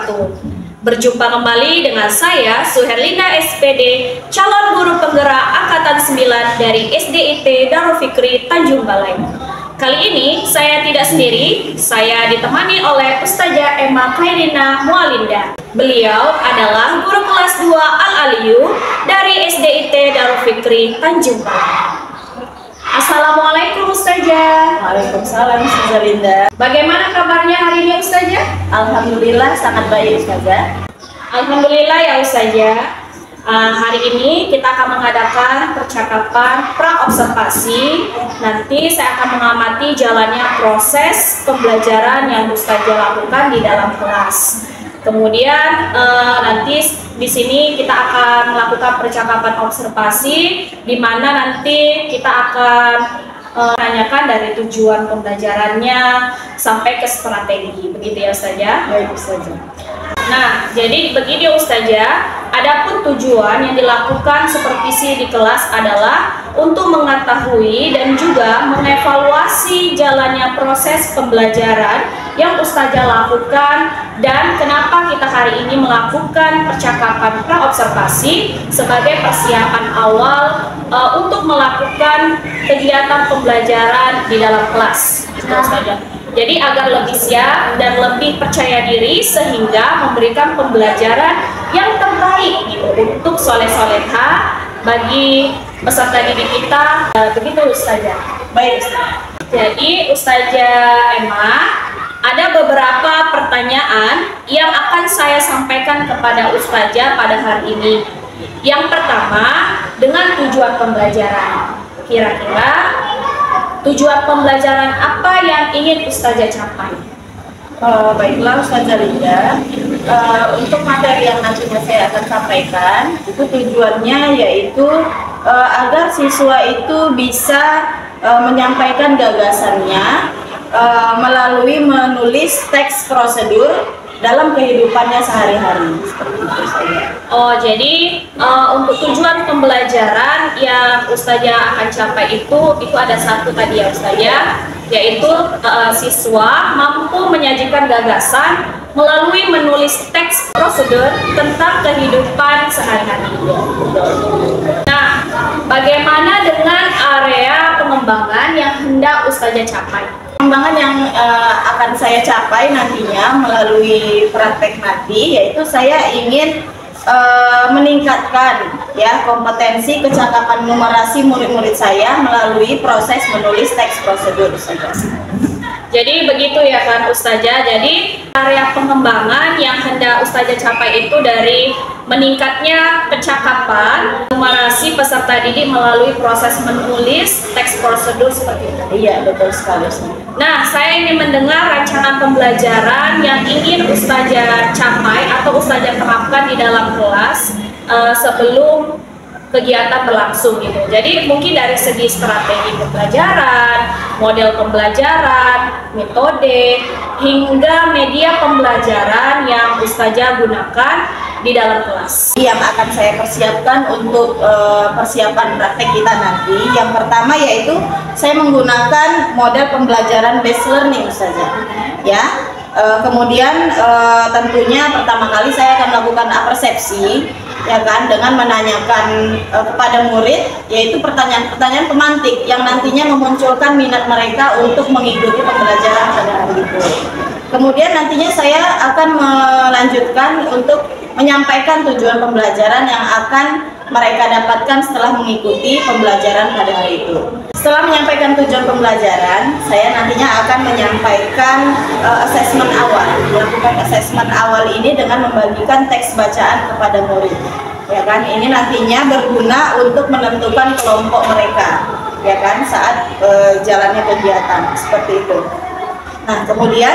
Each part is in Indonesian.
wabarakatuh. Berjumpa kembali dengan saya Suherlinda SPD, calon guru penggerak Angkatan 9 dari SDIT Darul Fikri Tanjung Balai. Kali ini saya tidak sendiri, saya ditemani oleh Ustazah Emma Khairina Mualinda. Beliau adalah guru kelas 2 Al-Aliyu dari SDIT Darul Fikri Tanjung Balai. Assalamualaikum Ustazah. Waalaikumsalam Ustazah Linda. Bagaimana kabarnya hari ini Ustazah? Alhamdulillah sangat baik Ustazah. Alhamdulillah ya Ustazah. Hari ini kita akan mengadakan percakapan pra-observasi. Nanti saya akan mengamati jalannya proses pembelajaran yang Ustazah lakukan di dalam kelas. Kemudian nanti di sini kita akan melakukan percakapan observasi, di mana nanti kita akan menanyakan dari tujuan pembelajarannya sampai ke strategi. Begitu ya Ustazah? Baik Ustazah. Nah, jadi begini Ustazah, adapun tujuan yang dilakukan supervisi di kelas adalah untuk mengetahui dan juga mengevaluasi jalannya proses pembelajaran yang Ustazah lakukan dan kenapa kita hari ini melakukan percakapan pra-observasi sebagai persiapan awal untuk melakukan kegiatan pembelajaran di dalam kelas. Ustazah. Jadi agar lebih siap dan lebih percaya diri sehingga memberikan pembelajaran yang terbaik gitu untuk soleh-soleha bagi peserta didik kita. Begitu Ustazah. Baik Ustazah. Jadi Ustazah Emma, ada beberapa pertanyaan yang akan saya sampaikan kepada Ustazah pada hari ini. Yang pertama, dengan tujuan pembelajaran. Kira-kira tujuan pembelajaran apa yang ingin Ustazah capai? Baiklah Ustazah Linda, untuk materi yang nantinya saya akan sampaikan, itu tujuannya yaitu agar siswa itu bisa menyampaikan gagasannya melalui menulis teks prosedur dalam kehidupannya sehari-hari. Seperti itu saja. Oh, jadi untuk tujuan pembelajaran yang Ustazah akan capai itu ada satu tadi ya Ustazah, yaitu siswa mampu menyajikan gagasan melalui menulis teks prosedur tentang kehidupan sehari-hari. Nah, bagaimana dengan area pengembangan yang hendak Ustazah capai? Pengembangan yang akan saya capai nantinya melalui praktek nanti, yaitu saya ingin meningkatkan ya kompetensi kecakapan numerasi murid-murid saya melalui proses menulis teks prosedur saja. Jadi begitu ya kan Ustazah. Jadi area pengembangan yang hendak Ustazah capai itu dari meningkatnya kecakapan numerasi peserta didik melalui proses menulis teks prosedur seperti itu. Iya, betul sekali. Nah, saya ingin mendengar rancangan pembelajaran yang ingin Ustazah capai atau Ustazah terapkan di dalam kelas sebelum kegiatan berlangsung gitu. Jadi mungkin dari segi strategi pembelajaran, model pembelajaran, metode, hingga media pembelajaran yang Ustazah gunakan di dalam kelas. Yang akan saya persiapkan untuk persiapan praktek kita nanti, yang pertama yaitu saya menggunakan model pembelajaran based learning Ustazah. Ya. Kemudian tentunya pertama kali saya akan melakukan apersepsi ya kan, dengan menanyakan kepada murid yaitu pertanyaan-pertanyaan pemantik yang nantinya memunculkan minat mereka untuk mengikuti pembelajaran pada hari itu. Kemudian nantinya saya akan melanjutkan untuk menyampaikan tujuan pembelajaran yang akan mereka dapatkan setelah mengikuti pembelajaran pada hari itu. Setelah menyampaikan tujuan pembelajaran, saya nantinya akan menyampaikan asesmen awal. Melakukan asesmen awal ini dengan membagikan teks bacaan kepada murid. Ya kan, ini nantinya berguna untuk menentukan kelompok mereka, ya kan, saat jalannya kegiatan seperti itu. Nah, kemudian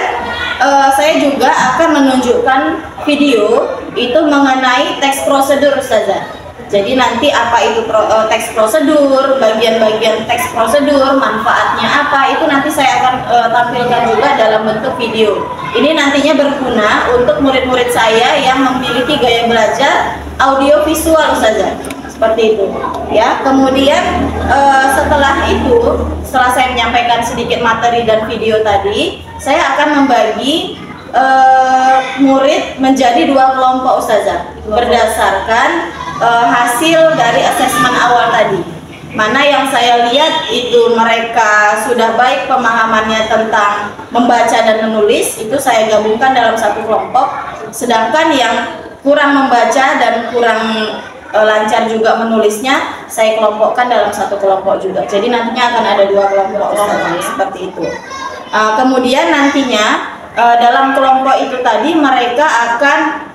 saya juga akan menunjukkan video itu mengenai teks prosedur Ustazah. Jadi nanti apa itu teks prosedur, bagian-bagian teks prosedur, manfaatnya apa, itu nanti saya akan tampilkan juga dalam bentuk video. Ini nantinya berguna untuk murid-murid saya yang memiliki gaya belajar audio visual saja. Seperti itu. Ya, kemudian setelah itu, setelah saya menyampaikan sedikit materi dan video tadi, saya akan membagi murid menjadi 2 kelompok Ustazah berdasarkan hasil dari asesmen awal tadi. Mana yang saya lihat itu mereka sudah baik pemahamannya tentang membaca dan menulis, itu saya gabungkan dalam satu kelompok. Sedangkan yang kurang membaca dan kurang lancar juga menulisnya, saya kelompokkan dalam satu kelompok juga. Jadi nantinya akan ada 2 kelompok Ustazah, seperti itu. Kemudian nantinya dalam kelompok itu tadi mereka akan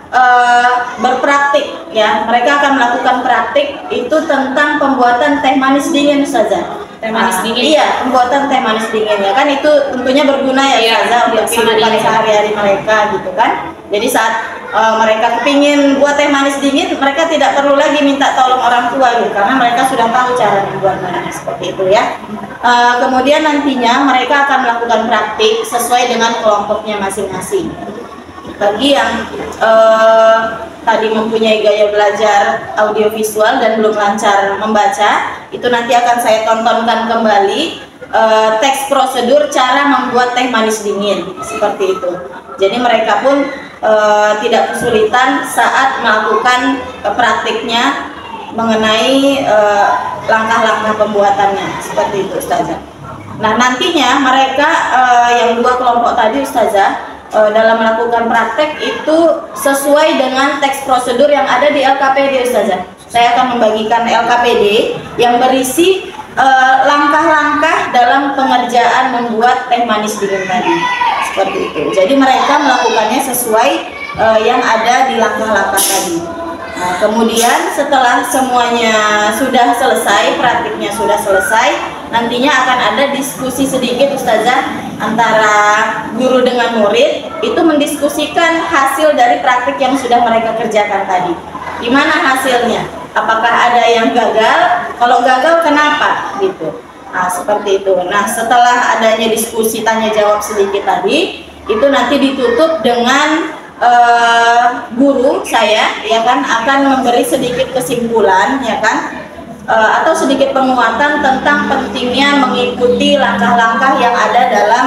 berpraktik, ya. Mereka akan melakukan praktik itu tentang pembuatan teh manis dingin Ustazah. Teh manis dingin? Iya, pembuatan teh manis dingin, ya kan, itu tentunya berguna ya Ustazah untuk kehidupan sehari-hari mereka gitu kan. Jadi saat mereka kepingin buat teh manis dingin, mereka tidak perlu lagi minta tolong orang tua gitu, karena mereka sudah tahu cara membuatnya, seperti itu ya. Kemudian nantinya mereka akan melakukan praktik sesuai dengan kelompoknya masing-masing. Bagi yang tadi mempunyai gaya belajar audiovisual dan belum lancar membaca, itu nanti akan saya tontonkan kembali teks prosedur cara membuat teh manis dingin, seperti itu. Jadi mereka pun tidak kesulitan saat melakukan praktiknya mengenai langkah-langkah pembuatannya, seperti itu Ustazah. Nah nantinya mereka yang 2 kelompok tadi Ustazah dalam melakukan praktek itu sesuai dengan teks prosedur yang ada di LKPD Ustazah. Saya akan membagikan LKPD yang berisi langkah-langkah dalam pengerjaan membuat teh manis dingin tadi, seperti itu. Jadi mereka melakukannya sesuai yang ada di langkah-langkah tadi. Nah, kemudian setelah semuanya sudah selesai, praktiknya sudah selesai, nantinya akan ada diskusi sedikit Ustazah antara guru dengan murid, itu mendiskusikan hasil dari praktik yang sudah mereka kerjakan tadi. Gimana hasilnya? Apakah ada yang gagal? Kalau gagal kenapa? Gitu. Nah, seperti itu. Nah, setelah adanya diskusi tanya jawab sedikit tadi, itu nanti ditutup dengan guru saya, ya kan, akan memberi sedikit kesimpulan, ya kan, atau sedikit penguatan tentang pentingnya mengikuti langkah-langkah yang ada dalam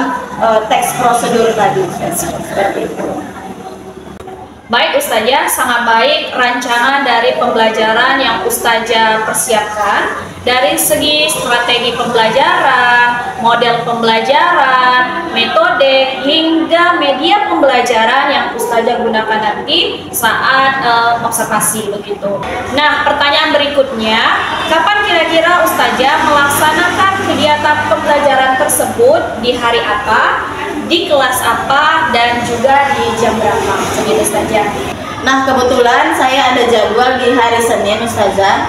teks prosedur tadi, seperti itu. Baik Ustazah, sangat baik rancangan dari pembelajaran yang Ustazah persiapkan dari segi strategi pembelajaran, model pembelajaran, metode, hingga media pembelajaran yang Ustazah gunakan nanti saat observasi begitu. Nah, pertanyaan berikutnya, kapan kira-kira Ustazah melaksanakan kegiatan pembelajaran tersebut, di hari apa, di kelas apa, dan juga di jam berapa? Begitu Ustazah. Nah, kebetulan saya ada jadwal di hari Senin Ustazah,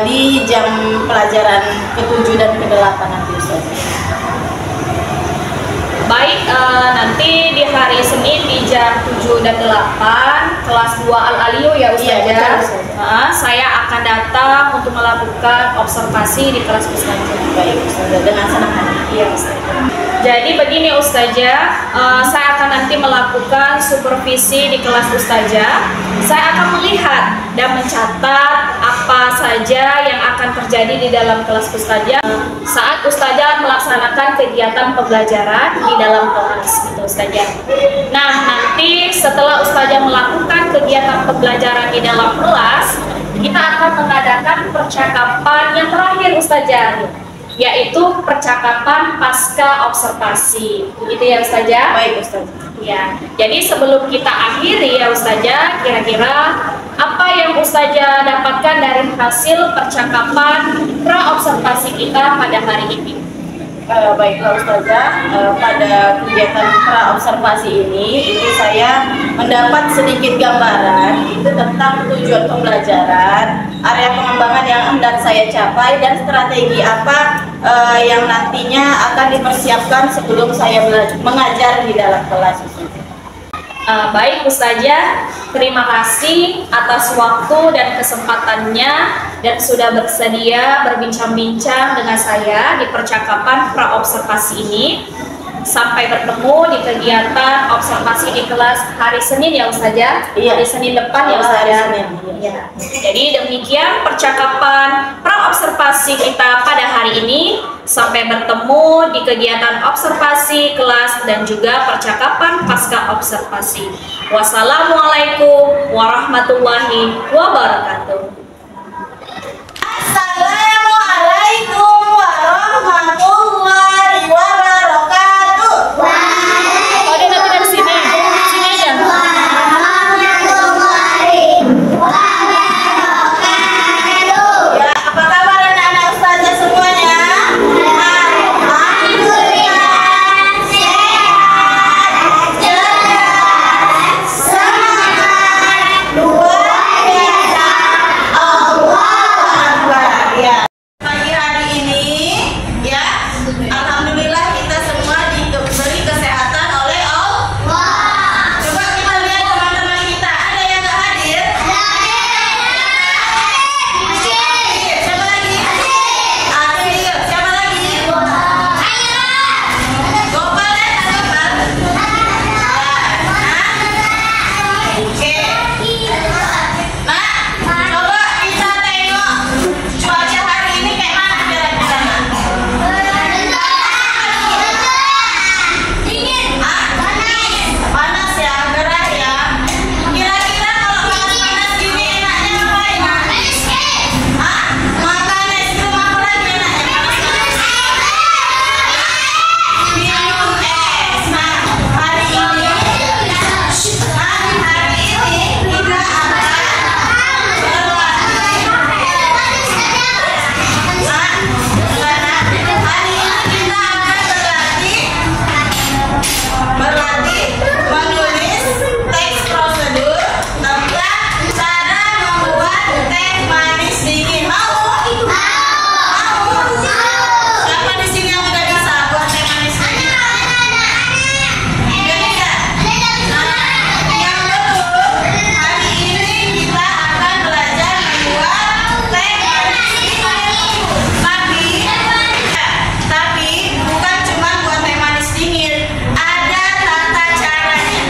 di jam pelajaran ke-7 dan ke-8 nanti Ustazah. Baik, nanti di hari Senin di jam 7 dan 8 kelas 2 Al-Alio ya Ustazah. Iya, betul, saya akan datang untuk melakukan observasi di kelas Ustazah. Baik Ustazah, dengan senang hati. Iya Ustazah. Jadi begini Ustazah, saya akan nanti melakukan supervisi di kelas Ustazah. Saya akan melihat dan mencatat apa saja yang akan terjadi di dalam kelas Ustazah saat Ustazah melaksanakan kegiatan pembelajaran di dalam kelas, gitu Ustazah. Nah, nanti setelah Ustazah melakukan kegiatan pembelajaran di dalam kelas, kita akan mengadakan percakapan yang terakhir Ustazah, yaitu percakapan pasca observasi, gitu ya Ustazah? Baik Ustazah. Ya, jadi sebelum kita akhiri ya Ustazah, kira-kira apa yang Ustazah dapatkan dari hasil percakapan pra-observasi kita pada hari ini? Baiklah Ustazah, pada kegiatan pra-observasi ini itu saya mendapat sedikit gambaran itu tentang tujuan pembelajaran, area pengembangan yang hendak saya capai, dan strategi apa yang nantinya akan dipersiapkan sebelum saya mengajar di dalam kelas. Baik Ustazah, terima kasih atas waktu dan kesempatannya dan sudah bersedia berbincang-bincang dengan saya di percakapan pra-observasi ini. Sampai bertemu di kegiatan observasi di kelas hari Senin ya Ustazah? Iya. Hari Senin depan ya Ustazah? Iya. Jadi demikian percakapan pra-observasi kita pada hari ini. Sampai bertemu di kegiatan observasi kelas dan juga percakapan pasca observasi. Wassalamualaikum warahmatullahi wabarakatuh. Assalamualaikum warahmatullahi wabarakatuh. Oh, dia nanti dari sini. Sini aja. Ya, apa kabar anak-anak ustazah semuanya? Pagi hari ini ya, alhamdulillah kita semua diberi kesehatan oleh Allah. Coba kita lihat teman-teman kita, ada yang nggak hadir? Siapa lagi? Hadir. Siapa lagi? Gopal ya, Gopal. Oke. Nah, coba kita tengok cuaca hari ini kayak mana kira-kira? Panas ya, gerah ya. Kira-kira kalau panas-panas gini enaknya ngapain? Makan es krim apa lagi enaknya? Minum es. Nah, hari ini kita akan berlatih menulis teks prosedur tentang cara membuat teh manis dingin. Mau? Siapa di sini yang udah bisa buat teh manis dingin? Udah bisa? Yang betul, hari ini kita akan belajar membuat teh manis dingin. Tapi bukan cuma buat teh manis dingin, ada tata caranya,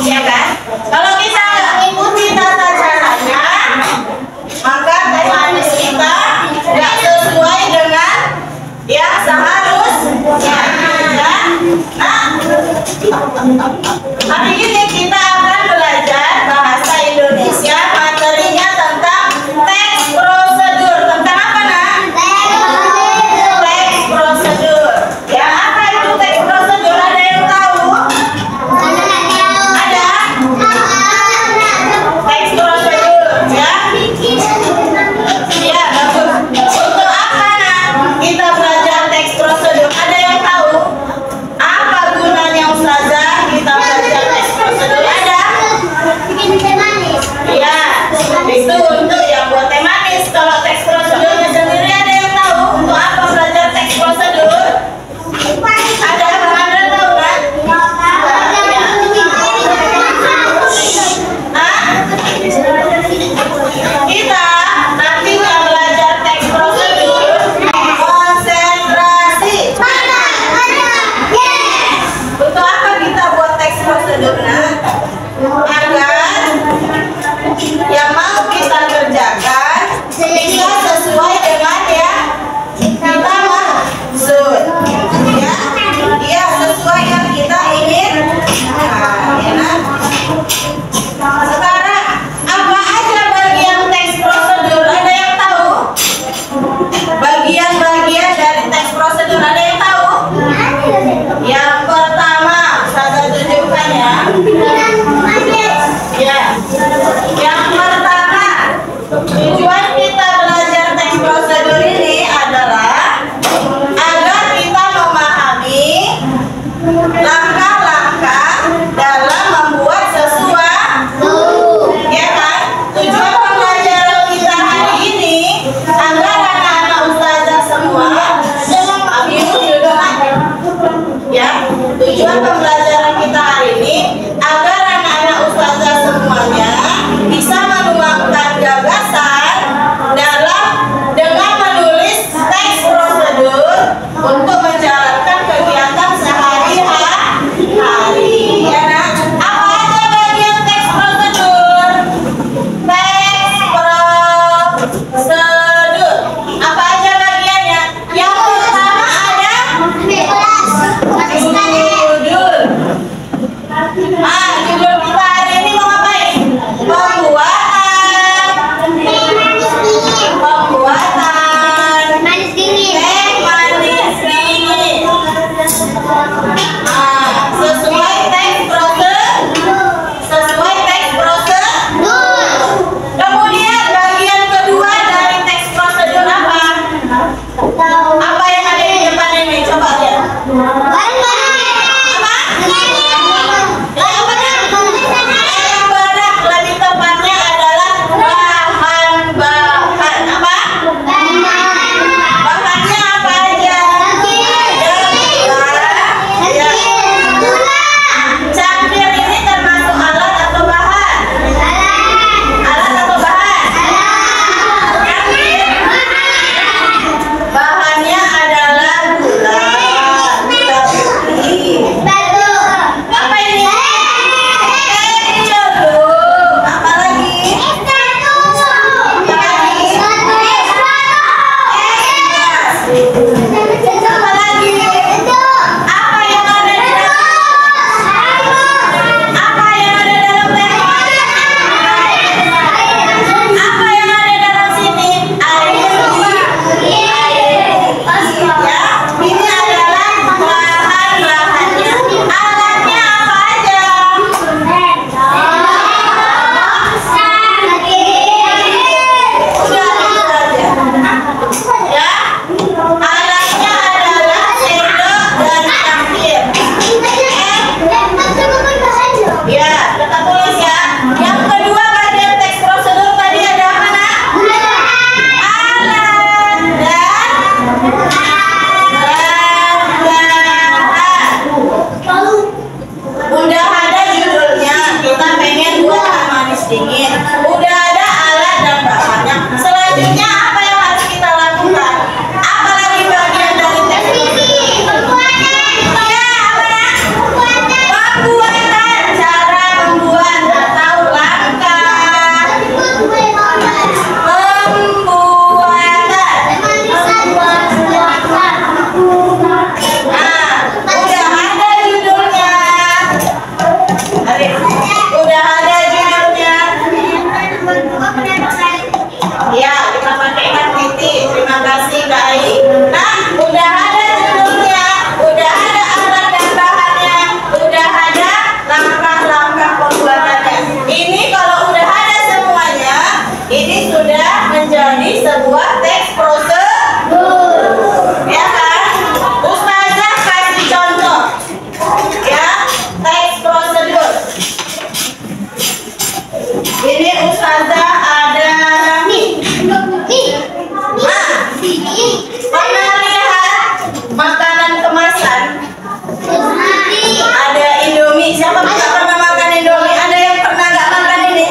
ya kan? Kalau kita nggak ngikuti tata caranya, maka teh manis kita nggak sesuai dengan yang seharusnya. Ya. Nah, hari ini kita akan belajar bahasa Indonesia, materinya tentang teks prosedur. Tentang apa, Nak? Teks prosedur. Ya, apa itu teks prosedur? Ada yang tahu? Ada? Teks prosedur, ya? Ya, bagus. Untuk apa, Nak, kita belajar teks prosedur? Ada yang tahu? Apa gunanya ustazah kita belajar teks prosedur? Ada? Ya, itu untuk yang buat teh manis. Kalau teks prosedurnya sendiri ada yang tahu untuk apa belajar teks prosedur? Ada? Bang Andra tahu kan? Kita nanti yang belajar teks prosedur konsentrasi. Untuk apa kita buat teks prosedur? Agar yang mau kita kerjakan bisa sesuai dengan yang kita maksud, ya sesuai yang kita ingin. Sekarang apa aja bagian teks prosedur? Ada yang tahu? Bagian-bagian dari teks prosedur ada yang tahu? Yang pertama, saya tunjukkan ya. Ya, yang pertama, tujuan kita belajar teks prosedur ini adalah agar kita memahami langkah-langkah dalam membuat sesuatu, ya kan? Tujuan pembelajaran kita hari ini agar anak-anak ustazah semua ya. Tujuan pembelajaran kita hari ini agar anak-anak ustazah semuanya bisa menuangkan gagasan pendingin, udah ada alat dan bahannya. Selanjutnya apa yang harus kita lakukan? Apalagi bagian dari teknologi? Pembuatan, cara membuat atau langkah pembuatan. Udah ada judulnya. Udah ada judulnya. Ya, kita pakaikan titik. Terima kasih Kak Ai. Nah, udah ada judulnya, udah ada alat dan bahannya, udah ada langkah-langkah pembuatannya. Ini kalau udah ada semuanya, ini sudah menjadi sebuah teks prosedur. Ya kan? Ustazah kasih contoh. Ya, teks prosedur. Ini Ustazah ada pernah lihat makanan kemasan? Ada Indomie. Siapa nggak pernah makan Indomie? Ada yang pernah nggak makan ini?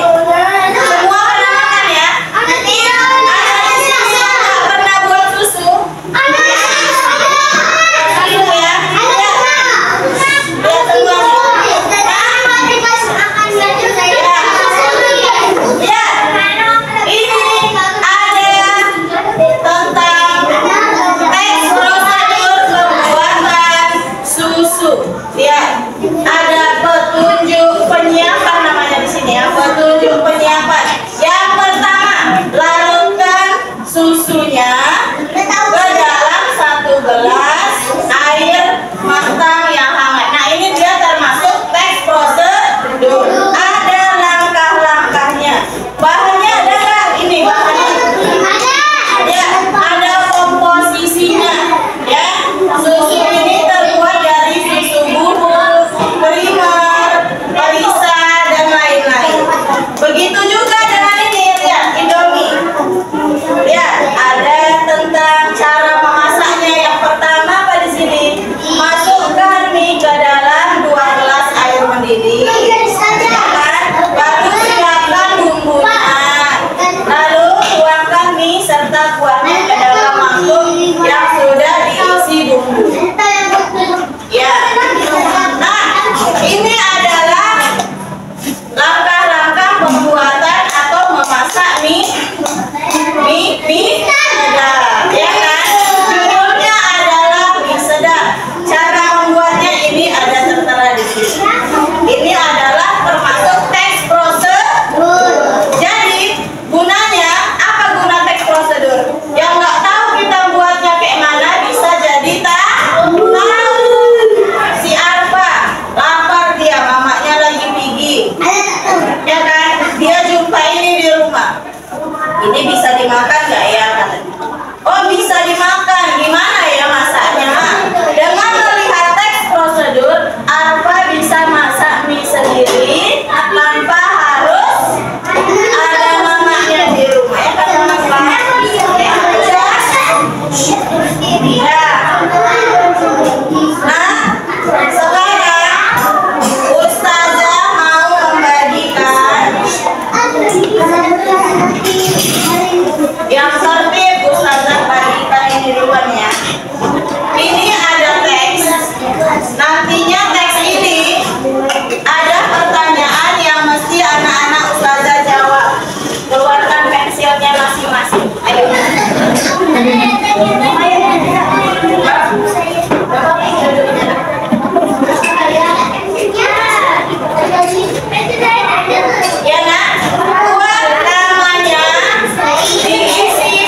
Semua pernah makan ya? Ada di sini yang nggak pernah buat susu? Susu ya? Ya semuanya. Ya, ini ada tentang teks prosedur pembuatan susu. Ya, ada petunjuk penyiapan namanya di sini ya, petunjuk penyiapan. Yang pertama, larutkan susunya ke dalam 1 gelas air matang yang hangat. Nah, ini dia termasuk teks prosedur. Ada langkah-langkahnya. Bahannya ada nggak? Ini bahannya. Ya, ada komposisinya. Ya, susu ini terbuat dari susu bubuk, primer, perisa, dan lain-lain. Begitu juga dengan ini, lihat Indomie. Ya, ada tentang cara memasaknya. Yang pertama apa di sini? Masukkan mie ke dalam 2 gelas air mendidih. Ya kan? Baru siapkan bumbunya. Lalu tuangkan mie serta kuahnya ke dalam mangkuk yang sudah diisi bumbu. Ya. Nah, ini adalah langkah-langkah pembuatan atau memasak mie sedap, ya kan? Judulnya adalah mie sedap. Cara membuatnya ini ada tertera di sini. Ini adalah termasuk teks prosedur. Jadi gunanya apa guna teks prosedur? Yang nggak tahu kita buatnya kayak mana bisa jadi tahu. Si Arfa lapar, dia mamanya lagi pergi. Ya kan? Dia jumpa ini di rumah. Ini bisa dimakan nggak ya? Oh, bisa dimakan. Gimana ya masaknya? Dengan melihat teks prosedur, Arfa bisa masak mie sendiri tanpa harus ada mamanya di rumah. Ya kan teman-teman? Ya. Nah, sekarang Ustazah mau membagikan yang tertib. Ustazah bagikan ini duluan ya. Ini ada teks. Nantinya teks ini ada pertanyaan yang mesti anak-anak Ustazah jawab. Keluarkan pensilnya masing-masing. Ayo. Ya nak, buat namanya diisi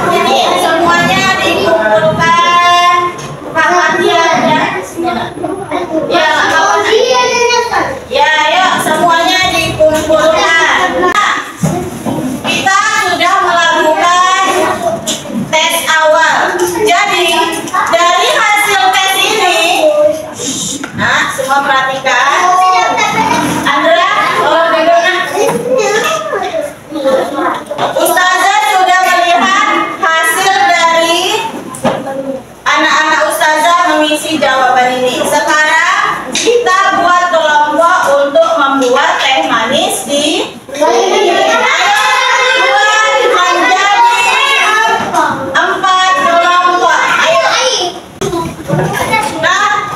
Jadi semuanya dikumpulkan perhatiannya. Ya, ya, yuk semuanya dikumpulkan. Nah, kita sudah melakukan tes awal. Jadi dari hasil tes ini, nah semua perhatikan. Andra, tolong duduk, nak. Ustazah sudah melihat hasil dari anak-anak ustazah mengisi jawaban ini. Sekarang kita buat kelompok untuk membuat teh manis di sini. Ayo buat menjadi 4 kelompok. Ayo. Nah,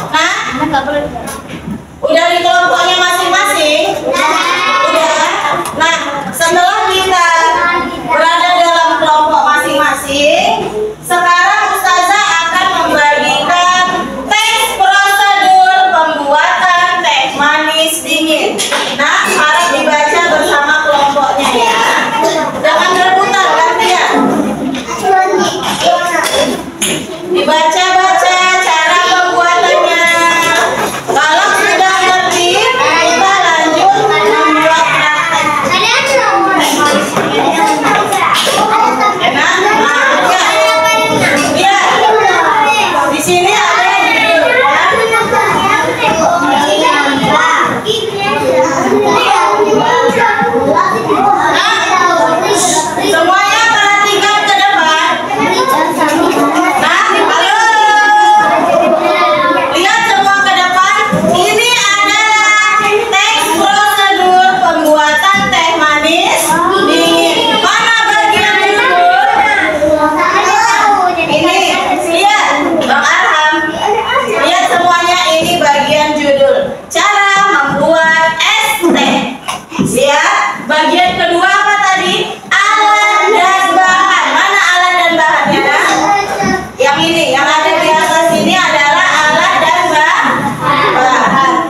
udah di kelompoknya masing-masing? Udah. Nah, setelah kita berada dalam kelompok masing-masing, sekarang ustazah akan membagikan tes prosedur pembuatan teh manis dingin. Nah, harap dibaca bersama kelompoknya ya. Jangan rebutan, gantian. Dibaca-baca cara pembuatannya. Kalau sudah ngerti, kita lanjut membuat praktek. Enak? Iya. Di sini ada judul semuanya perhatikan ke depan. Nah, halo. Lihat semua ke depan. Ini adalah teks prosedur pembuatan teh manis dingin. Mana bagian judul? Ini. Lihat, Bang Arham. Lihat semuanya, ini bagian judul. Cara membuat es teh. Lihat, bagian kedua apa tadi? Alat dan bahan. Mana alat dan bahannya? Yang ini, yang ada di atas ini adalah alat dan bahan.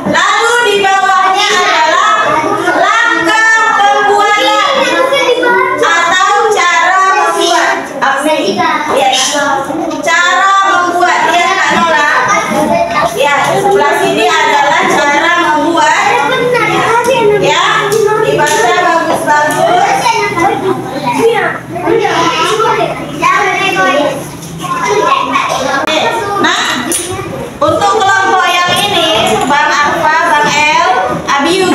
Lalu di bawahnya adalah langkah pembuatan atau cara membuat. Abni, lihat. Cara membuat. Lihat Kak Nola. Ya, sebelah sini adalah cara membuat. Ya, dibaca bagus-bagus. Nah, untuk kelompok yang ini, Bang Arfa, Bang El, Abiu,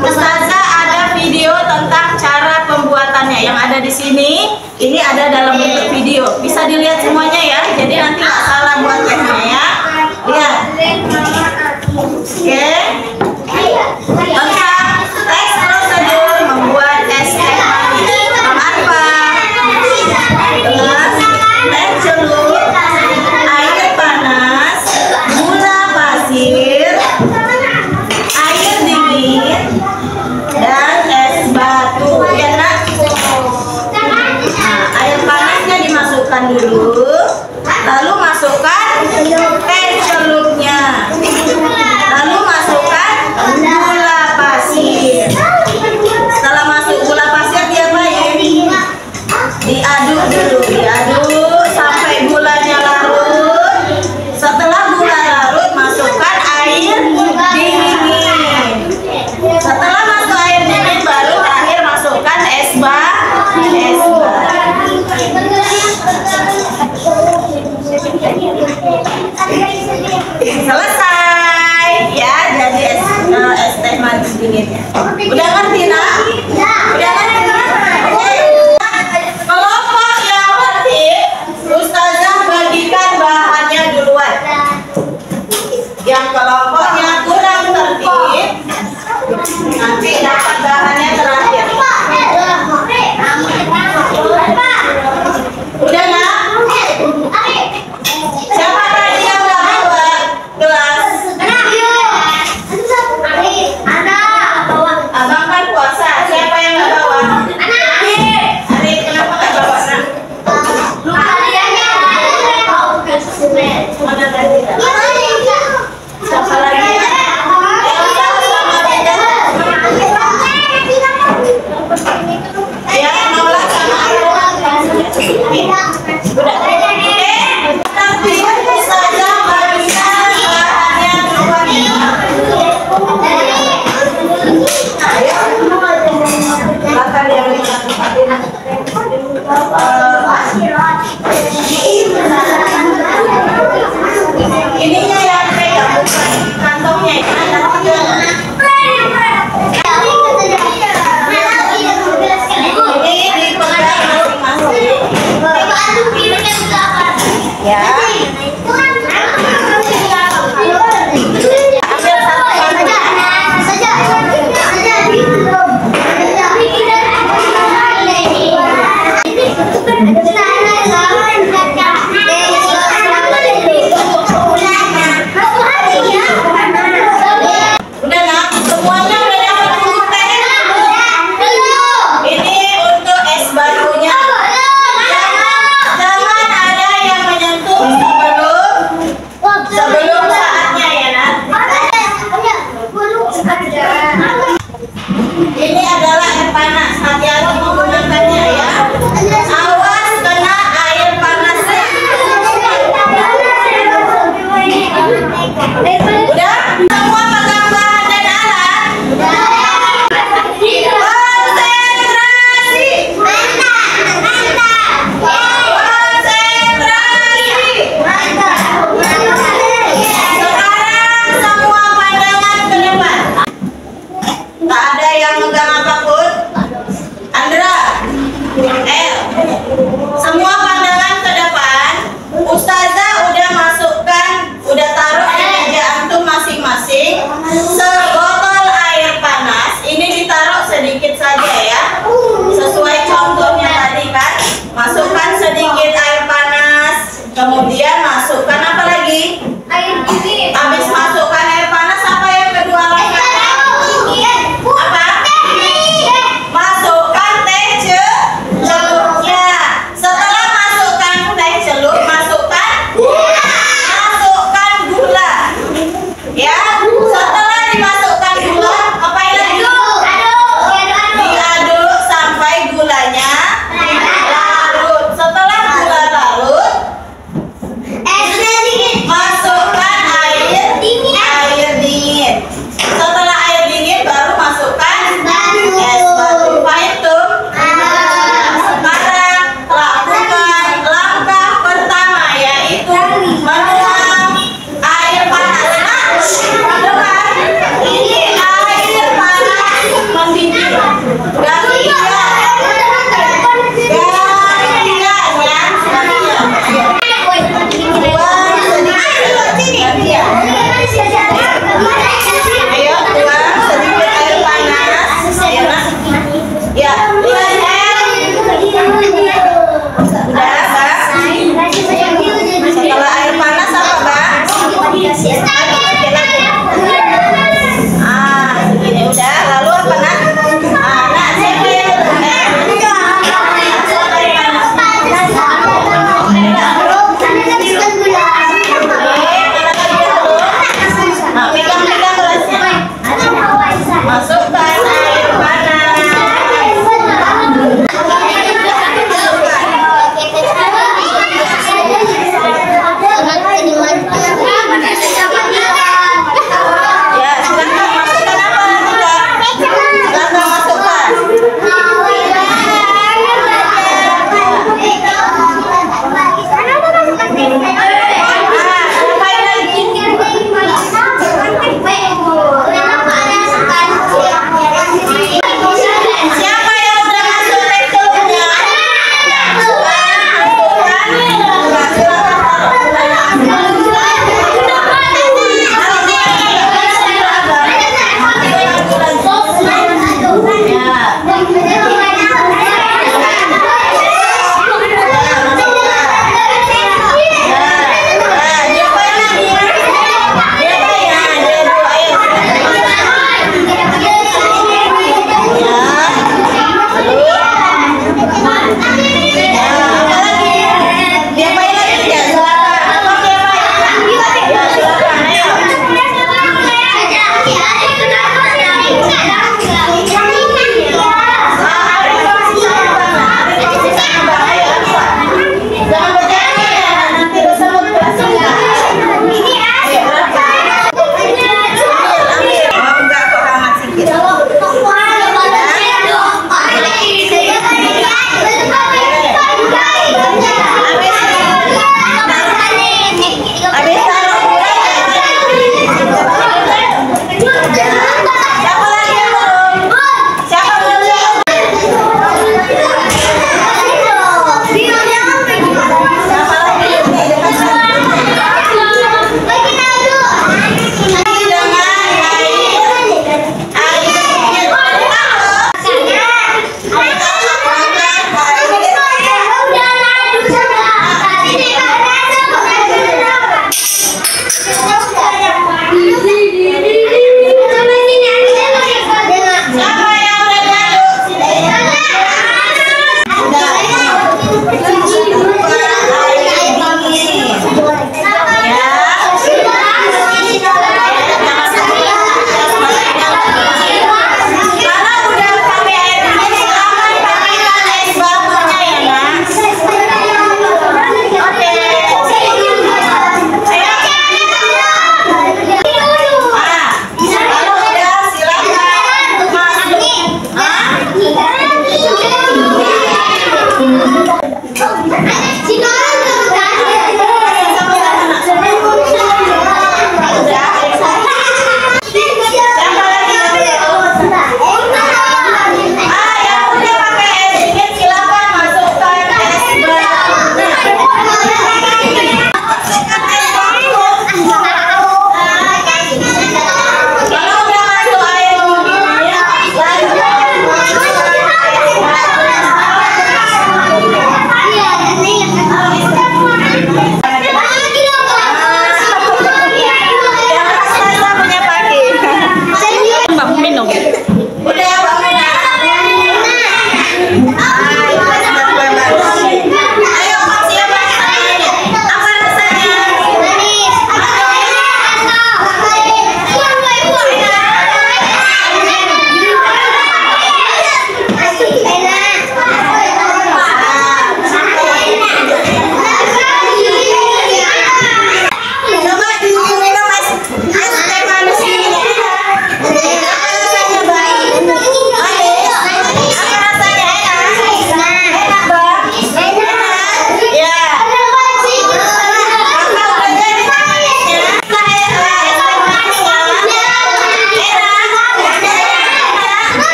ustazah ada video tentang cara pembuatannya yang ada di sini. Ini ada dalam bentuk video, bisa dilihat semuanya ya. Jadi nanti nggak salah buat tehnya ya. Lihat. Oke. Tentang teks prosedur membuat es teh manis. Bang Arfa. Teh celup, air panas, gula pasir, air dingin, dan es batu. Ya nak? Nah, air panasnya dimasukkan dulu, lalu masukkan teh celupnya, lalu masukkan gula pasir. Setelah masuk gula pasir diapain? Diaduk dulu, diaduk sampai gulanya larut. Setelah gula larut, masukkan air dingin. Setelah masuk air dingin, baru terakhir masukkan es batu. Selesai ya, jadi es teh manis dinginnya. Udah ngerti nak? Udah ngerti nak? Kelompok yang ngerti, ustazah bagikan bahannya duluan. Yang kelompoknya kurang tertib, nanti dapat bahannya terakhir. Udah nak? Siapa tadi yang nggak bawa gelas? Abang kan puasa. Siapa yang nggak bawa? Arif, kenapa nggak bawa nak? Mana tadi? Siapa lagi? Elsa sama Beda. Tak ada yang megang apapun. Andra, semua pandangan ke depan. Ustazah udah masukkan, udah taruh di meja antum masing-masing sebotol air panas. Ini ditaruh sedikit saja ya, sesuai contohnya tadi kan. Masukkan sedikit air panas, kemudian masukkan apa lagi? Air dingin. Habis masukkan air panas, apa yang kedua langkahnya? Apa? Masukkan teh jeruk.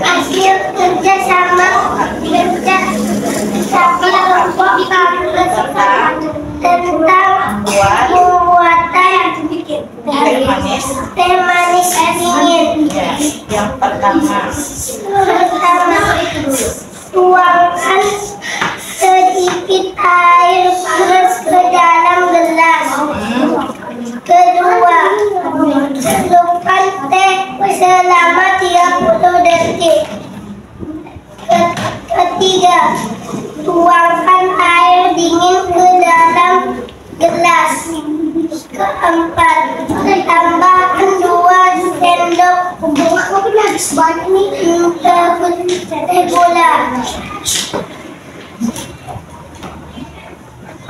hasil kerjasama kelompok kampus tentang pembuatan teh manis dingin. Yang pertama, tuangkan sedikit air panas ke dalam gelas. Kedua, celupkan teh selama 30 detik. Ketiga, tuangkan air dingin ke dalam gelas. Keempat, tambahkan 2 sendok teh gula.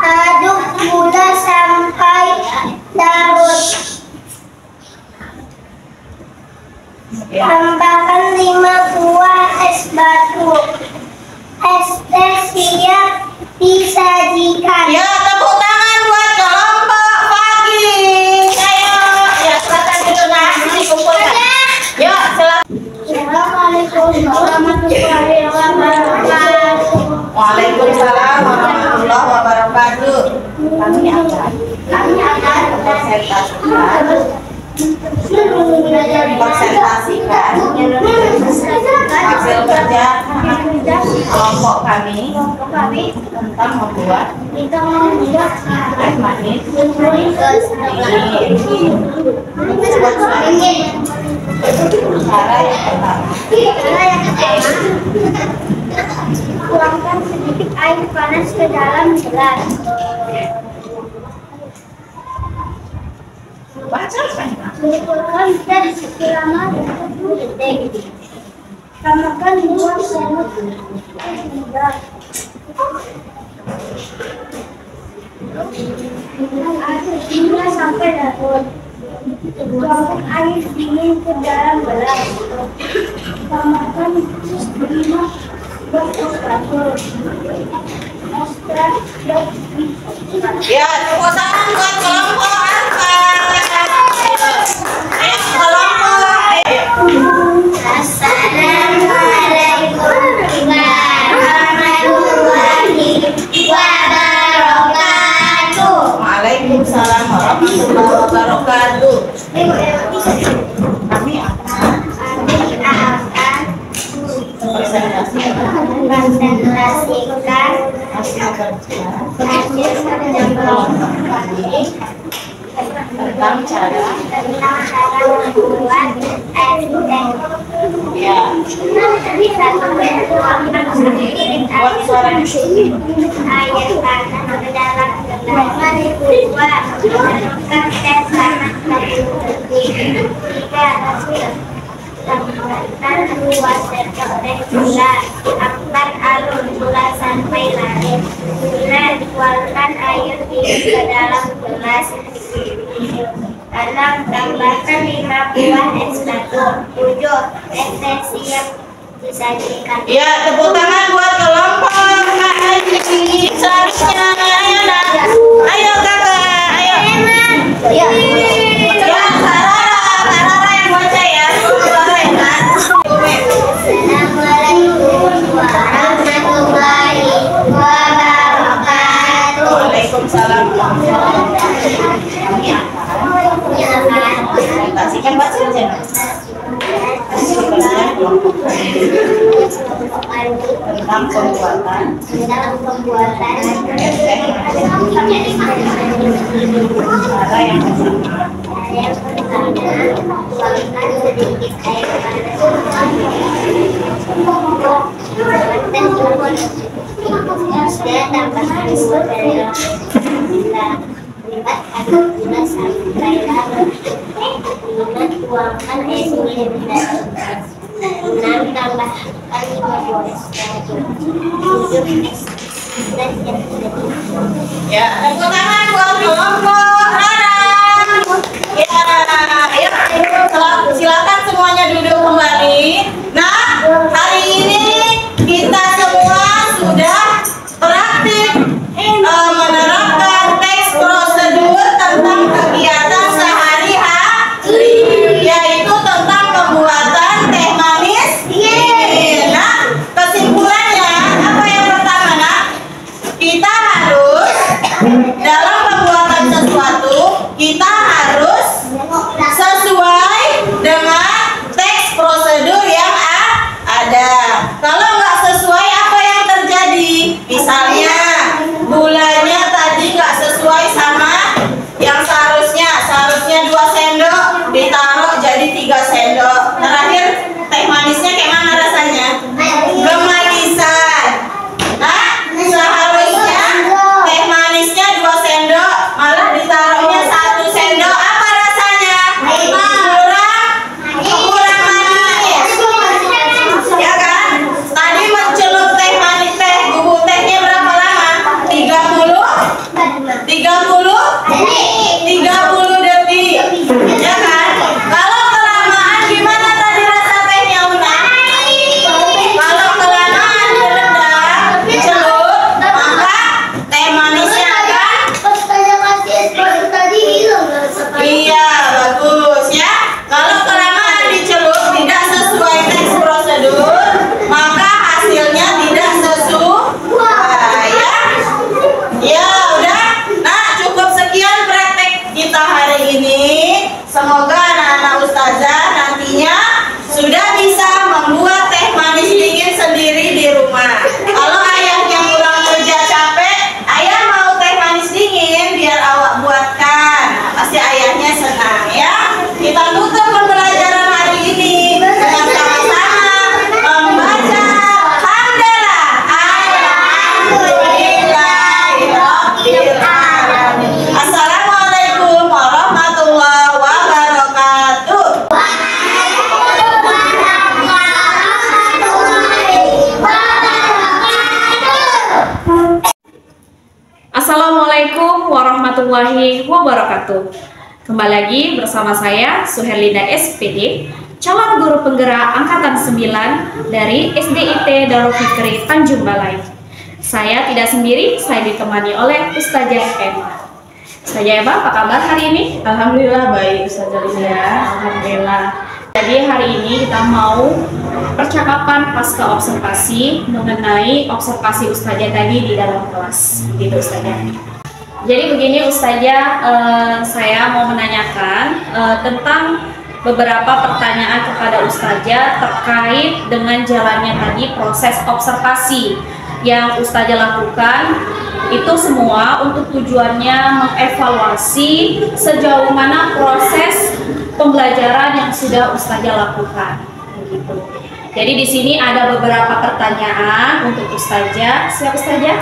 Aduk gula sampai larut. Tambahkan 5 buah es batu. Es teh siap disajikan. ya tepuk tangan buat kelompok pagi. Ayo, ya silakan dikumpulkan. Yuk, silakan. Assalamualaikum warahmatullahi wabarakatuh. Waalaikumsalam warahmatullahi wabarakatuh. Kami akan presentasikan hasil kerja kelompok kami tentang membuat teh manis dingin. Cara yang pertama, tuangkan sedikit air panas ke dalam gelas. Kumpulkan teh selama 20 detik. Tambahkan 2 sendok gula. Aduk gula sampai larut. Tuangkan air dingin ke dalam gelas. Tambahkan 5 buah es batu. ya tepuk tangan buat kelompok Alfa. Ayo kelompok. Assalamualaikum warahmatullahi wabarakatuh. Waalaikumsalam warahmatullahi wabarakatuh. Kami akan presentasikan hasil kerja kelompok kami tentang cara membuat es teh. ya Bisa tuangkan sedikit buat suara air panas ke dalam gelas. Kedua, celupkan teh panas 30 detik. Tiga, tambahkan 2 sendok teh gula. Empat, aduk gula sampai larut. 5, tuangkan air dingin ke dalam gelas. 6, tambahkan 5 buah es batu. 7, es teh siap disajikan. ya tepuk tangan buat kelompok Kak Aji. Seharusnya ayo nak, ayo kakak, ayo. Ya. Ya Sarara yang baca ya. Sarara ya kan. Assalamualaikum warahmatullahi wabarakatuh. Waalaikumsalam warahmatullahi wabarakatuh. Kami akan presentasikan bahasa Indonesia. Hasil kerja kelompok kami tentang pembuatan cara yang pertama, tuangkan sedikit air panas. Sudah tambahkan beberapa gula. 4, aduk gula sampai larut. 5, tuangkan es dingin ke dalam gelas. 6, tambahkan 5 buah es batu. 7, es teh siap disajikan. ya tepuk tangan buat kelompok Rara. Ya, ayo silakan semuanya duduk kembali. Nah, hari ini kita semua sudah praktik menerapkan teks prosedur tentang kegiatan sehari-hari, yaitu tentang pembuatan teh manis dingin. warahmatullahi wabarakatuh. Kembali lagi bersama saya Suherlinda SPD, calon guru penggerak angkatan 9 dari SDIT Darul Fikri Tanjung Balai. Saya tidak sendiri, saya ditemani oleh Ustazah Ema. Ustazah Ema, apa kabar hari ini? Alhamdulillah baik Ustazah Linda. Alhamdulillah. Jadi hari ini kita mau percakapan pasca observasi mengenai observasi Ustazah tadi di dalam kelas, gitu Ustazah. Jadi begini Ustazah, saya mau menanyakan tentang beberapa pertanyaan kepada Ustazah terkait dengan jalannya tadi proses observasi yang Ustazah lakukan. Itu semua untuk tujuannya mengevaluasi sejauh mana proses pembelajaran yang sudah Ustazah lakukan. Begitu. Jadi di sini ada beberapa pertanyaan untuk Ustazah. Siap Ustazah?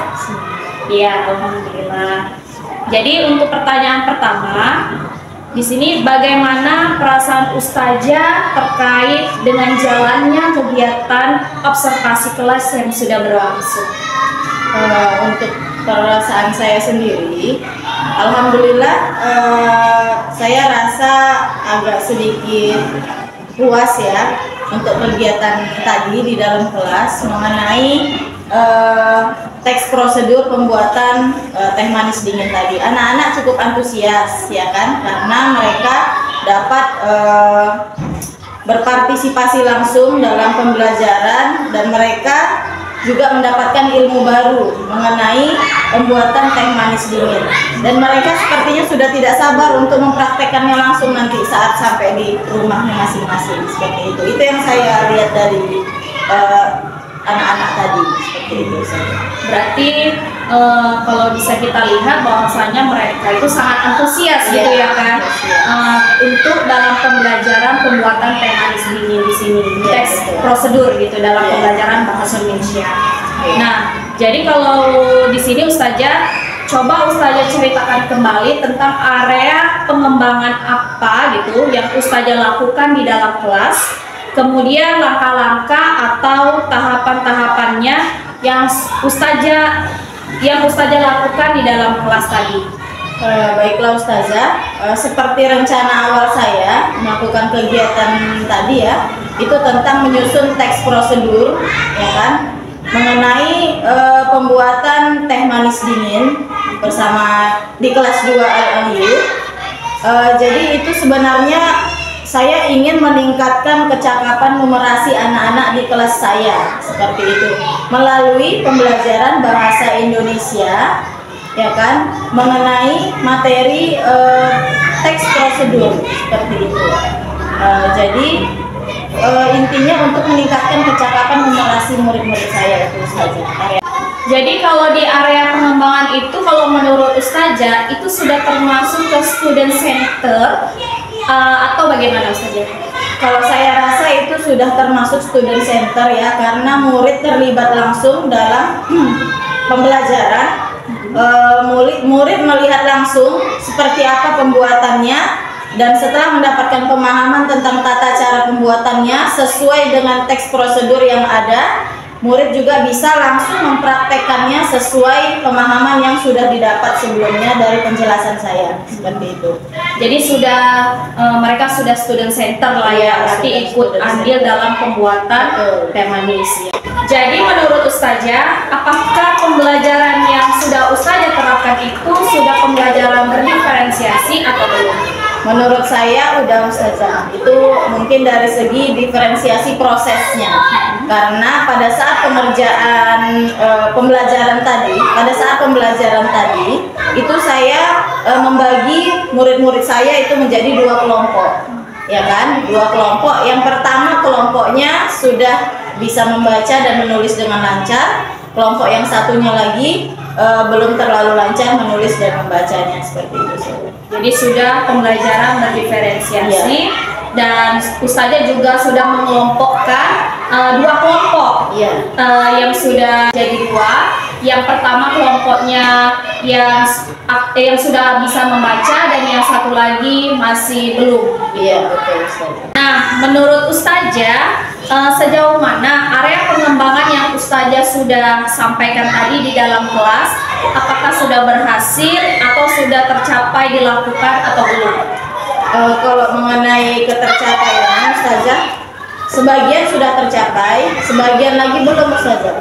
Iya, alhamdulillah. Jadi untuk pertanyaan pertama, di sini bagaimana perasaan Ustazah terkait dengan jalannya kegiatan observasi kelas yang sudah berlangsung? Untuk perasaan saya sendiri, alhamdulillah saya rasa agak sedikit puas ya untuk kegiatan tadi di dalam kelas mengenai teks prosedur pembuatan teh manis dingin tadi. Anak-anak cukup antusias ya kan, karena mereka dapat berpartisipasi langsung dalam pembelajaran dan mereka juga mendapatkan ilmu baru mengenai pembuatan teh manis dingin, dan mereka sepertinya sudah tidak sabar untuk mempraktekannya langsung nanti saat sampai di rumahnya masing-masing. Seperti itu yang saya lihat dari anak-anak tadi, seperti itu saja. Berarti kalau bisa kita lihat bahwasanya mereka itu sangat antusias gitu ya kan, untuk dalam pembelajaran pembuatan teh manis dingin di sini, teks prosedur gitu dalam pembelajaran bahasa Indonesia. Nah, jadi kalau di sini Ustazah, coba Ustazah ceritakan kembali tentang area pengembangan apa gitu yang Ustazah lakukan di dalam kelas, kemudian langkah-langkah atau tahapan-tahapannya yang Ustazah lakukan di dalam kelas tadi. Baiklah Ustazah, seperti rencana awal saya melakukan kegiatan tadi ya, itu tentang menyusun teks prosedur ya kan, mengenai pembuatan teh manis dingin bersama di kelas 2 Al-Aliyu. Jadi itu sebenarnya saya ingin meningkatkan kecakapan numerasi anak-anak di kelas saya, seperti itu, melalui pembelajaran bahasa Indonesia ya kan, mengenai materi teks prosedur, seperti itu. Jadi intinya untuk meningkatkan kecakapan numerasi murid-murid saya itu saja. Jadi kalau di area pengembangan itu, kalau menurut Ustazah itu sudah termasuk ke student center atau bagaimana Ustazah? Kalau saya rasa itu sudah termasuk student center ya, karena murid terlibat langsung dalam pembelajaran. Murid melihat langsung seperti apa pembuatannya, dan setelah mendapatkan pemahaman tentang tata cara pembuatannya sesuai dengan teks prosedur yang ada, murid juga bisa langsung mempraktekannya sesuai pemahaman yang sudah didapat sebelumnya dari penjelasan saya, seperti itu. Jadi mereka sudah student center lah ya, berarti ikut andil dalam pembuatan teh manis. Jadi menurut Ustazah, apakah pembelajaran yang sudah Ustazah terapkan itu sudah pembelajaran berdiferensiasi atau belum? Menurut saya udah Ustazah, itu mungkin dari segi diferensiasi prosesnya, karena pada saat pembelajaran tadi itu saya membagi murid-murid saya itu menjadi 2 kelompok ya kan, 2 kelompok. Yang pertama kelompoknya sudah bisa membaca dan menulis dengan lancar, kelompok yang satunya lagi belum terlalu lancar menulis dan membacanya, seperti itu. Jadi sudah pembelajaran berdiferensiasi, dan Ustazah juga sudah mengelompokkan 2 kelompok yang sudah jadi 2. Yang pertama kelompoknya yang sudah bisa membaca, dan yang satu lagi masih belum. Iya, betul Ustazah. Nah, menurut Ustazah sejauh mana area pengembangan yang Ustazah sudah sampaikan tadi di dalam kelas, apakah sudah berhasil atau sudah tercapai dilakukan atau belum? Kalau mengenai ketercapaian Ustazah, sebagian sudah tercapai, sebagian lagi belum Ustazah.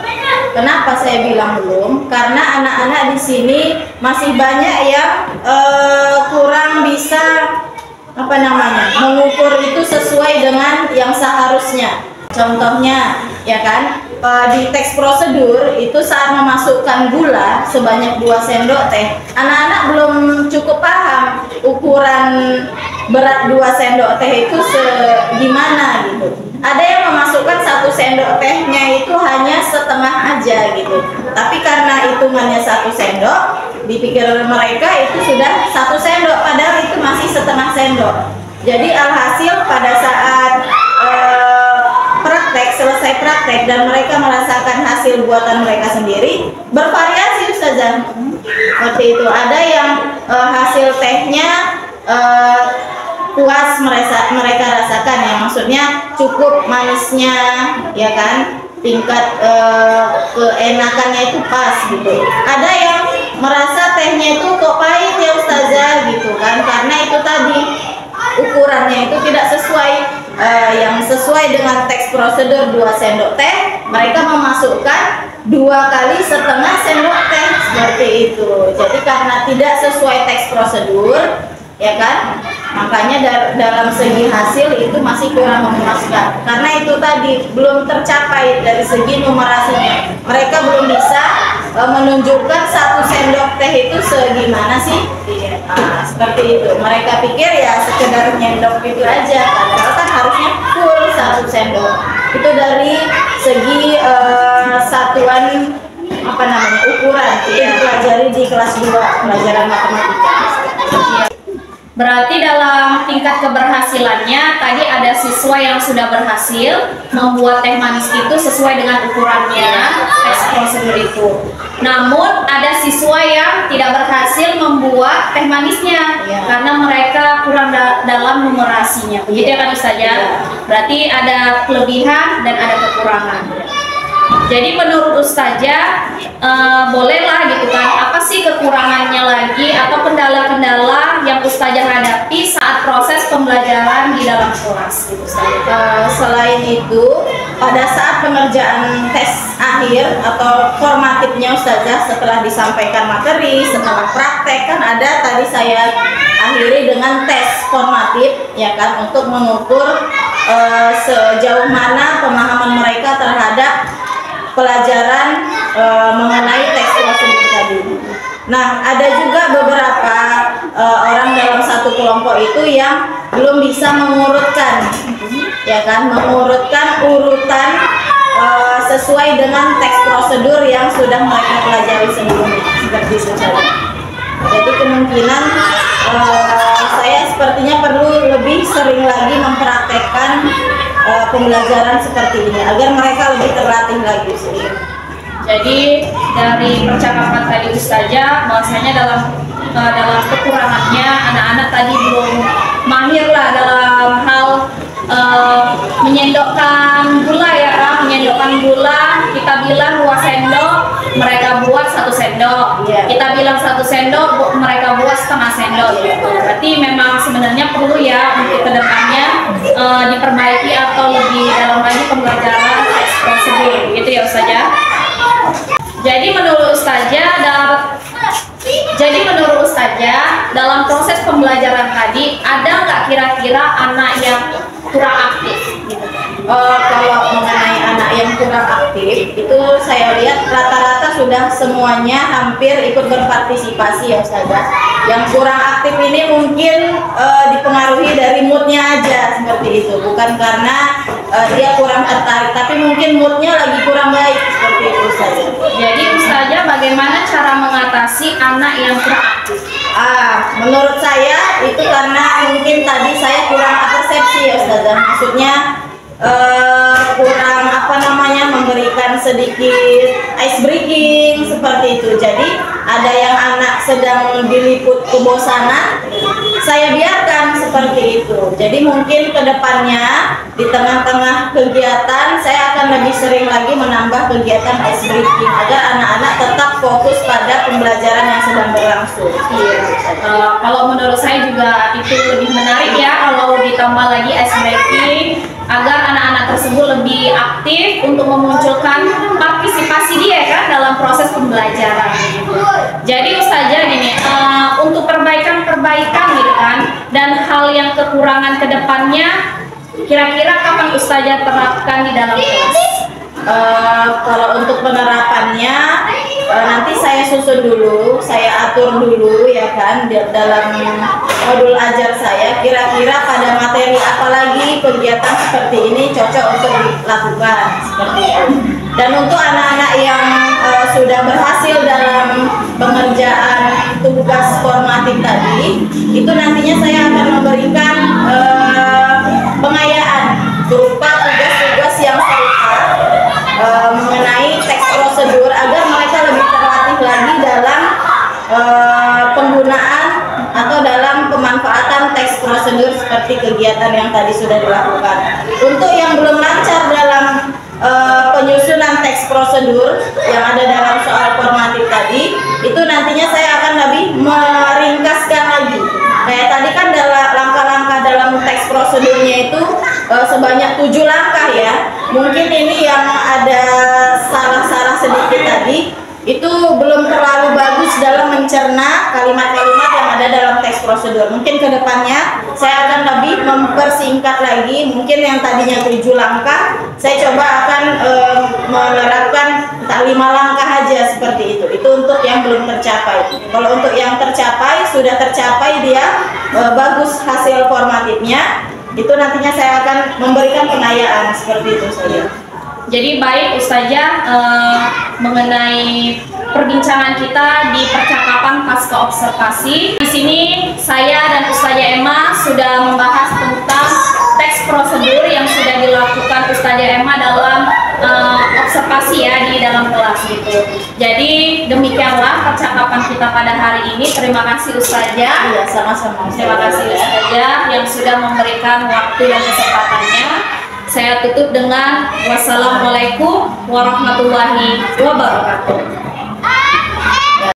Kenapa saya bilang belum? Karena anak-anak di sini masih banyak yang kurang bisa mengukur itu sesuai dengan yang seharusnya. Contohnya, ya kan, di teks prosedur itu saat memasukkan gula sebanyak 2 sendok teh, anak-anak belum cukup paham ukuran berat 2 sendok teh itu gimana gitu. Ada yang memasukkan 1 sendok tehnya itu hanya setengah aja gitu. Tapi karena hitungannya 1 sendok, dipikir mereka itu sudah 1 sendok, padahal itu masih setengah sendok. Jadi alhasil pada saat selesai praktek dan mereka merasakan hasil buatan mereka sendiri, bervariasi Ustazah. Seperti itu. Ada yang hasil tehnya puas mereka rasakan, ya, maksudnya cukup manisnya, ya kan, tingkat keenakannya itu pas gitu. Ada yang merasa tehnya itu kok pahit ya Ustazah gitu kan, karena itu tadi ukurannya itu tidak sesuai. Yang sesuai dengan teks prosedur 2 sendok teh, mereka memasukkan 2 kali setengah sendok teh, seperti itu. Jadi karena tidak sesuai teks prosedur, ya kan, makanya dalam segi hasil itu masih kurang memuaskan. Karena itu tadi belum tercapai dari segi numerasinya. Mereka belum bisa menunjukkan 1 sendok teh itu segimana sih. Seperti itu. Mereka pikir ya sekedar nyendok itu aja, padahal kan harusnya full 1 sendok. Itu dari segi satuan ukuran. Itu dipelajari di kelas 2 pelajaran matematika. Berarti dalam tingkat keberhasilannya tadi ada siswa yang sudah berhasil membuat teh manis itu sesuai dengan ukurannya teks prosedur itu. Namun ada siswa yang tidak berhasil membuat teh manisnya karena mereka kurang dalam numerasinya. Begitu ya kan Ustazah? Berarti ada kelebihan dan ada kekurangan. Jadi menurut Ustazah bolehlah gitu kan, apa sih kekurangannya lagi atau kendala-kendala yang Ustazah hadapi saat proses pembelajaran di dalam kelas gitu Ustazah? Selain itu, pada saat pengerjaan tes akhir atau formatifnya Ustazah, setelah disampaikan materi, setelah praktek kan ada tadi saya akhiri dengan tes formatif, ya kan, untuk mengukur sejauh mana pemahaman mereka terhadap pelajaran mengenai teks prosedur tadi. Nah, ada juga beberapa orang dalam satu kelompok itu yang belum bisa mengurutkan, ya kan, mengurutkan urutan sesuai dengan teks prosedur yang sudah mereka pelajari sebelumnya, seperti itu saja. Jadi kemungkinan saya sepertinya perlu lebih sering lagi mempraktekkan pembelajaran seperti ini agar mereka lebih terlatih lagi sih. Jadi dari percakapan tadi Ustazah, bahwasanya dalam kekurangannya anak-anak tadi belum mahir lah dalam hal menyendokkan gula, ya kan, menyendokkan gula. Kita bilang 2 sendok, mereka buat 1 sendok. Kita bilang 1 sendok, mereka buat setengah sendok gitu. Berarti memang sebenarnya perlu ya untuk kedepannya diperbaiki atau lebih dalam lagi pembelajaran teks prosedur gitu ya Ustazah. Jadi menurut Ustazah dalam proses pembelajaran tadi ada nggak kira-kira anak yang kurang aktif gitu? Kalau mengenai anak yang kurang aktif itu saya lihat rata-rata sudah semuanya hampir ikut berpartisipasi ya Ustazah. Yang kurang aktif ini mungkin dipengaruhi dari moodnya aja, seperti itu, bukan karena dia kurang tertarik, tapi mungkin moodnya lagi kurang baik, seperti itu Ustazah. Jadi Ustazah bagaimana cara mengatasi anak yang kurang aktif? Menurut saya itu karena mungkin tadi saya kurang persepsi ya Ustazah, maksudnya kurang memberikan sedikit ice breaking briefing seperti itu. Jadi ada yang anak sedang diliput kebosanan, saya biarkan seperti itu. Jadi mungkin kedepannya di tengah-tengah kegiatan saya akan lebih sering lagi menambah kegiatan ice breaking agar anak-anak tetap fokus pada pembelajaran yang sedang berlangsung. Kalau menurut saya juga itu lebih menarik ya kalau ditambah lagi ice breaking agar anak-anak tersebut lebih aktif untuk memunculkan partisipasi dia kan dalam proses pembelajaran. Jadi Ustazah gini, untuk perbaikan gitu kan dan hal yang kekurangan kedepannya kira-kira kapan Ustazah terapkan di dalam kelas? Kalau untuk penerapannya nanti saya susun dulu, saya atur dulu ya kan dalam modul ajar saya kira-kira pada materi apa lagi kegiatan seperti ini cocok untuk dilakukan seperti itu. Dan untuk anak-anak yang sudah berhasil dalam pengerjaan tugas formatif tadi, itu nantinya saya akan memberikan pengayaan berupa tugas-tugas yang serupa mengenai teks prosedur agar mereka lebih terlatih lagi dalam penggunaan atau dalam pemanfaatan teks prosedur seperti kegiatan yang tadi sudah dilakukan. Untuk yang belum lancar dalam penyusunan teks prosedur yang ada dalam soal formatif tadi, itu nantinya saya akan lebih meringkaskan lagi. Kayak tadi kan langkah-langkah dalam teks prosedurnya itu sebanyak 7 langkah ya. Mungkin ini yang ada salah-salah sedikit tadi itu belum terlalu bagus dalam mencerna kalimat-kalimat yang ada dalam teks prosedur. Mungkin kedepannya saya akan lebih mempersingkat lagi. Mungkin yang tadinya 7 langkah, saya coba akan menerapkan 5 langkah aja seperti itu. Itu untuk yang belum tercapai. Kalau untuk yang tercapai, sudah tercapai dia bagus hasil formatifnya, itu nantinya saya akan memberikan pengayaan seperti itu saja. Jadi baik Ustazah mengenai perbincangan kita di percakapan pasca observasi. Di sini saya dan Ustazah Emma sudah membahas tentang teks prosedur yang sudah dilakukan Ustazah Emma dalam observasi ya di dalam kelas gitu. Jadi demikianlah percakapan kita pada hari ini. Terima kasih Ustazah. Ya, sama-sama. Terima kasih Ustazah yang sudah memberikan waktu dan kesempatannya. Saya tutup dengan wassalamualaikum warahmatullahi wabarakatuh.